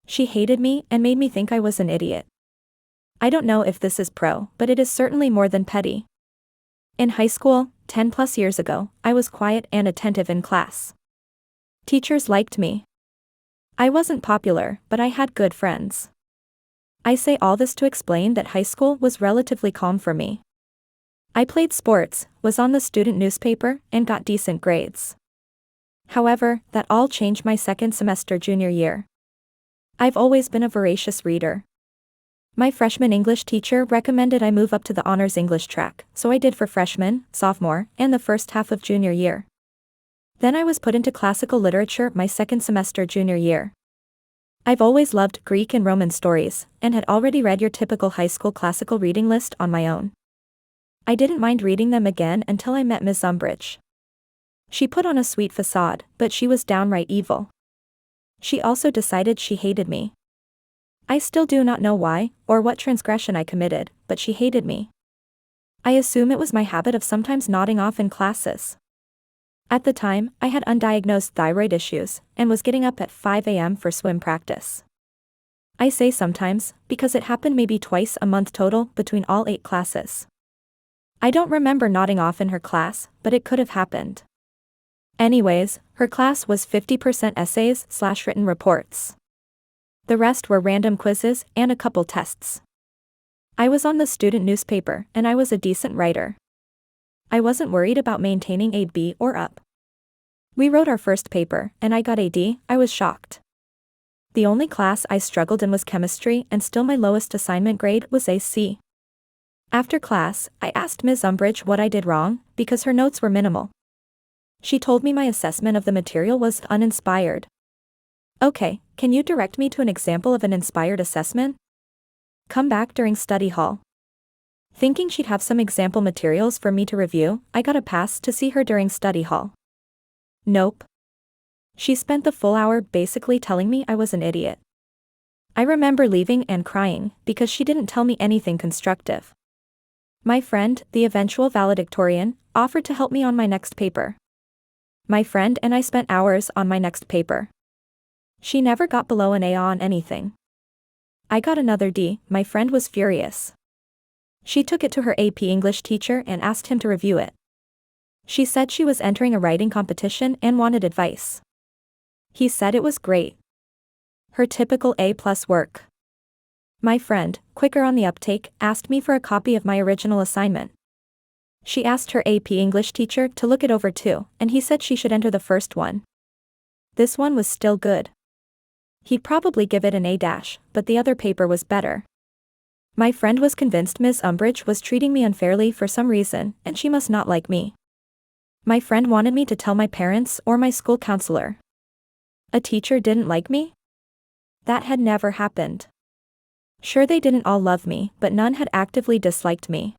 She hated me and made me think I was an idiot. I don't know if this is pro, but it is certainly more than petty. In high school, 10 plus years ago, I was quiet and attentive in class. Teachers liked me. I wasn't popular, but I had good friends. I say all this to explain that high school was relatively calm for me. I played sports, was on the student newspaper, and got decent grades. However, that all changed my second semester junior year. I've always been a voracious reader. My freshman English teacher recommended I move up to the honors English track, so I did for freshman, sophomore, and the first half of junior year. Then I was put into classical literature my second semester junior year. I've always loved Greek and Roman stories, and had already read your typical high school classical reading list on my own. I didn't mind reading them again until I met Miss Umbridge. She put on a sweet facade, but she was downright evil. She also decided she hated me. I still do not know why, or what transgression I committed, but she hated me. I assume it was my habit of sometimes nodding off in classes. At the time, I had undiagnosed thyroid issues, and was getting up at 5 a.m. for swim practice. I say sometimes, because it happened maybe twice a month total between all 8 classes. I don't remember nodding off in her class, but it could have happened. Anyways, her class was 50% essays/written reports. The rest were random quizzes and a couple tests. I was on the student newspaper, and I was a decent writer. I wasn't worried about maintaining a B or up. We wrote our first paper, and I got a D. I was shocked. The only class I struggled in was chemistry, and still my lowest assignment grade was a C. After class, I asked Ms. Umbridge what I did wrong, because her notes were minimal. She told me my assessment of the material was uninspired. Okay, can you direct me to an example of an inspired assessment? Come back during study hall. Thinking she'd have some example materials for me to review, I got a pass to see her during study hall. Nope. She spent the full hour basically telling me I was an idiot. I remember leaving and crying, because she didn't tell me anything constructive. My friend, the eventual valedictorian, offered to help me on my next paper. My friend and I spent hours on my next paper. She never got below an A on anything. I got another D. My friend was furious. She took it to her AP English teacher and asked him to review it. She said she was entering a writing competition and wanted advice. He said it was great. Her typical A+ work. My friend, quicker on the uptake, asked me for a copy of my original assignment. She asked her AP English teacher to look it over too, and he said she should enter the first one. This one was still good. He'd probably give it an A-, but the other paper was better. My friend was convinced Ms. Umbridge was treating me unfairly for some reason, and she must not like me. My friend wanted me to tell my parents or my school counselor. A teacher didn't like me? That had never happened. Sure, they didn't all love me, but none had actively disliked me.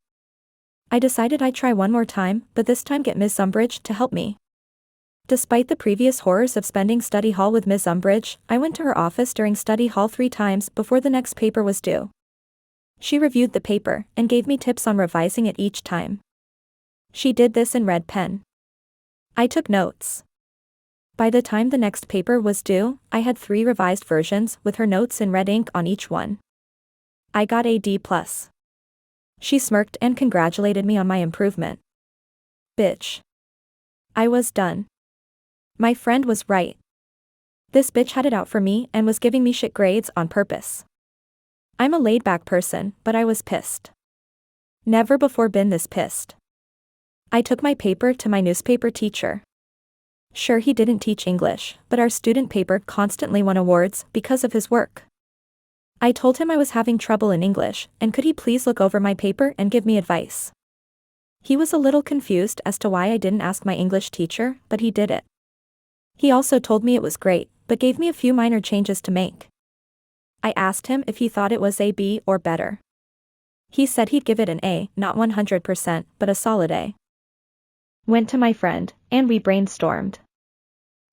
I decided I'd try one more time, but this time get Ms. Umbridge to help me. Despite the previous horrors of spending study hall with Ms. Umbridge, I went to her office during study hall 3 times before the next paper was due. She reviewed the paper, and gave me tips on revising it each time. She did this in red pen. I took notes. By the time the next paper was due, I had 3 revised versions with her notes in red ink on each one. I got a D+. She smirked and congratulated me on my improvement. Bitch. I was done. My friend was right. This bitch had it out for me and was giving me shit grades on purpose. I'm a laid-back person, but I was pissed. Never before been this pissed. I took my paper to my newspaper teacher. Sure, he didn't teach English, but our student paper constantly won awards because of his work. I told him I was having trouble in English, and could he please look over my paper and give me advice. He was a little confused as to why I didn't ask my English teacher, but he did it. He also told me it was great, but gave me a few minor changes to make. I asked him if he thought it was a B or better. He said he'd give it an A, not 100%, but a solid A. Went to my friend, and we brainstormed.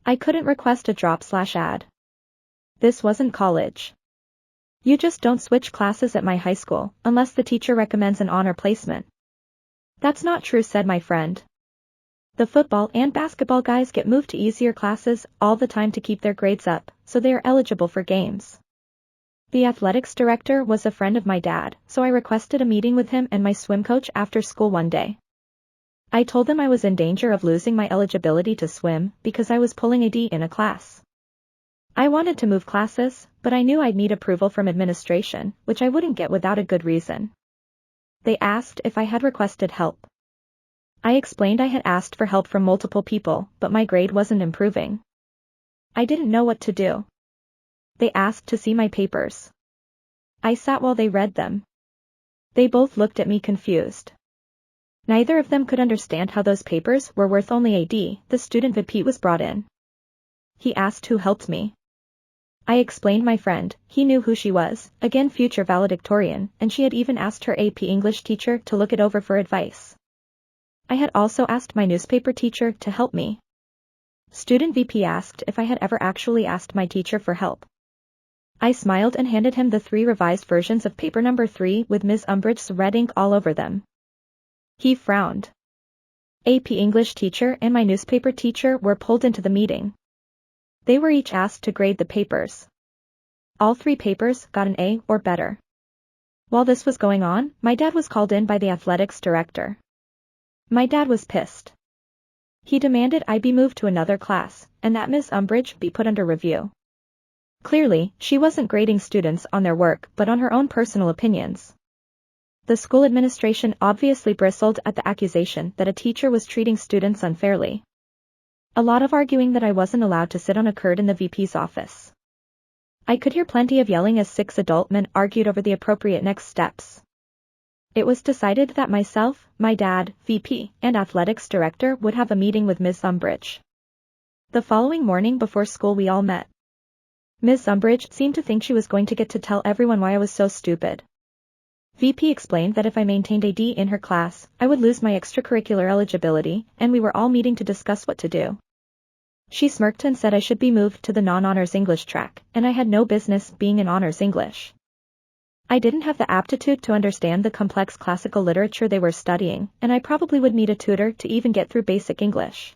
I couldn't request a drop/add. This wasn't college. You just don't switch classes at my high school, unless the teacher recommends an honor placement. That's not true, said my friend. The football and basketball guys get moved to easier classes all the time to keep their grades up, so they are eligible for games. The athletics director was a friend of my dad, so I requested a meeting with him and my swim coach after school one day. I told them I was in danger of losing my eligibility to swim because I was pulling a D in a class. I wanted to move classes, but I knew I'd need approval from administration, which I wouldn't get without a good reason. They asked if I had requested help. I explained I had asked for help from multiple people, but my grade wasn't improving. I didn't know what to do. They asked to see my papers. I sat while they read them. They both looked at me confused. Neither of them could understand how those papers were worth only a D. The student VP was brought in. He asked who helped me. I explained my friend. He knew who she was, again future valedictorian, and she had even asked her AP English teacher to look it over for advice. I had also asked my newspaper teacher to help me. Student VP asked if I had ever actually asked my teacher for help. I smiled and handed him the 3 revised versions of paper number 3 with Ms. Umbridge's red ink all over them. He frowned. AP English teacher and my newspaper teacher were pulled into the meeting. They were each asked to grade the papers. All 3 papers got an A or better. While this was going on, my dad was called in by the athletics director. My dad was pissed. He demanded I be moved to another class, and that Ms. Umbridge be put under review. Clearly, she wasn't grading students on their work but on her own personal opinions. The school administration obviously bristled at the accusation that a teacher was treating students unfairly. A lot of arguing that I wasn't allowed to sit on occurred in the VP's office. I could hear plenty of yelling as 6 adult men argued over the appropriate next steps. It was decided that myself, my dad, VP, and athletics director would have a meeting with Ms. Umbridge. The following morning before school we all met. Ms. Umbridge seemed to think she was going to get to tell everyone why I was so stupid. VP explained that if I maintained a D in her class, I would lose my extracurricular eligibility, and we were all meeting to discuss what to do. She smirked and said I should be moved to the non-honors English track, and I had no business being in honors English. I didn't have the aptitude to understand the complex classical literature they were studying, and I probably would need a tutor to even get through basic English.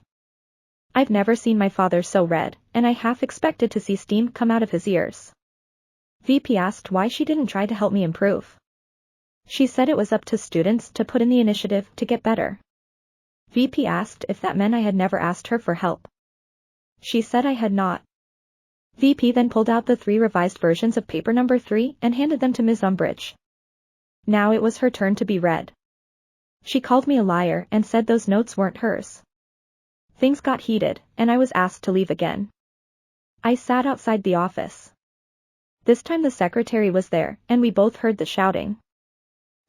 I've never seen my father so red, and I half expected to see steam come out of his ears. VP asked why she didn't try to help me improve. She said it was up to students to put in the initiative to get better. VP asked if that meant I had never asked her for help. She said I had not. VP then pulled out the 3 revised versions of paper number 3 and handed them to Ms. Umbridge. Now it was her turn to be read. She called me a liar and said those notes weren't hers. Things got heated, and I was asked to leave again. I sat outside the office. This time the secretary was there, and we both heard the shouting.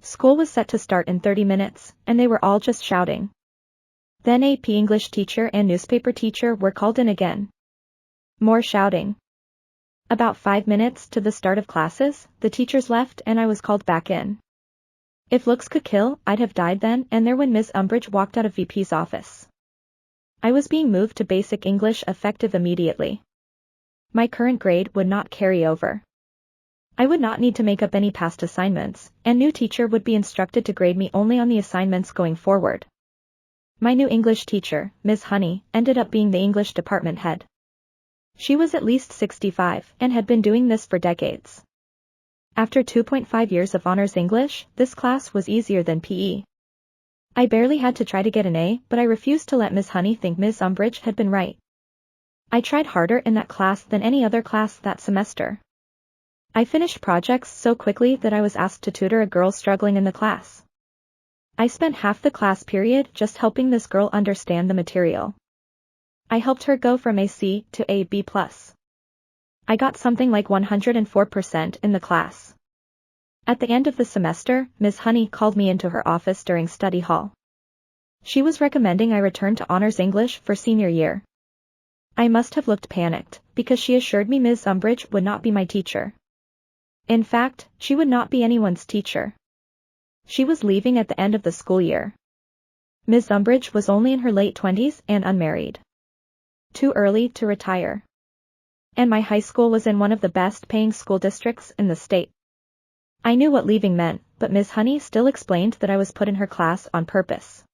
School was set to start in 30 minutes, and they were all just shouting. Then AP English teacher and newspaper teacher were called in again. More shouting. About 5 minutes to the start of classes, the teachers left and I was called back in. If looks could kill, I'd have died then and there when Ms. Umbridge walked out of VP's office. I was being moved to basic English effective immediately. My current grade would not carry over. I would not need to make up any past assignments, and new teacher would be instructed to grade me only on the assignments going forward. My new English teacher, Ms. Honey, ended up being the English department head. She was at least 65 and had been doing this for decades. After 2.5 years of honors English, this class was easier than PE. I barely had to try to get an A, but I refused to let Ms. Honey think Ms. Umbridge had been right. I tried harder in that class than any other class that semester. I finished projects so quickly that I was asked to tutor a girl struggling in the class. I spent half the class period just helping this girl understand the material. I helped her go from a C to a B+. I got something like 104% in the class. At the end of the semester, Ms. Honey called me into her office during study hall. She was recommending I return to honors English for senior year. I must have looked panicked, because she assured me Ms. Umbridge would not be my teacher. In fact, she would not be anyone's teacher. She was leaving at the end of the school year. Ms. Umbridge was only in her late 20s and unmarried. Too early to retire. And my high school was in one of the best paying school districts in the state. I knew what leaving meant, but Ms. Honey still explained that I was put in her class on purpose.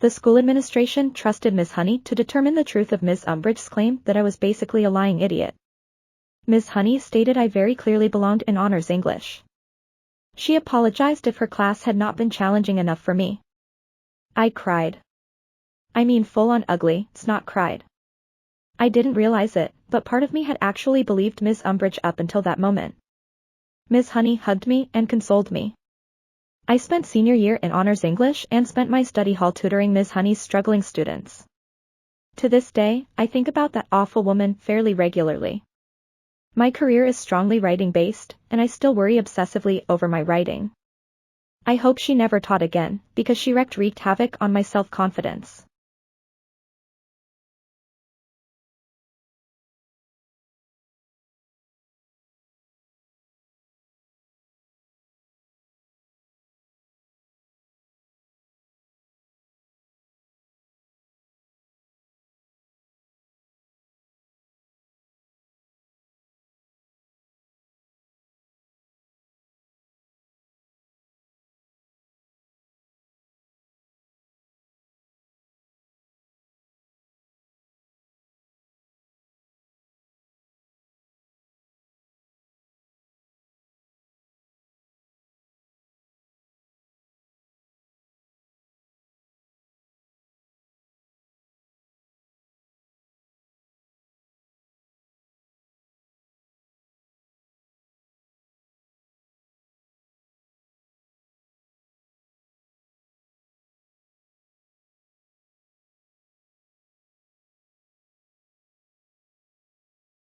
The school administration trusted Ms. Honey to determine the truth of Ms. Umbridge's claim that I was basically a lying idiot. Miss Honey stated I very clearly belonged in honors English. She apologized if her class had not been challenging enough for me. I cried. I mean full-on ugly, snot cried. I didn't realize it, but part of me had actually believed Miss Umbridge up until that moment. Miss Honey hugged me and consoled me. I spent senior year in honors English and spent my study hall tutoring Miss Honey's struggling students. To this day, I think about that awful woman fairly regularly. My career is strongly writing-based, and I still worry obsessively over my writing. I hope she never taught again, because she wreaked havoc on my self-confidence.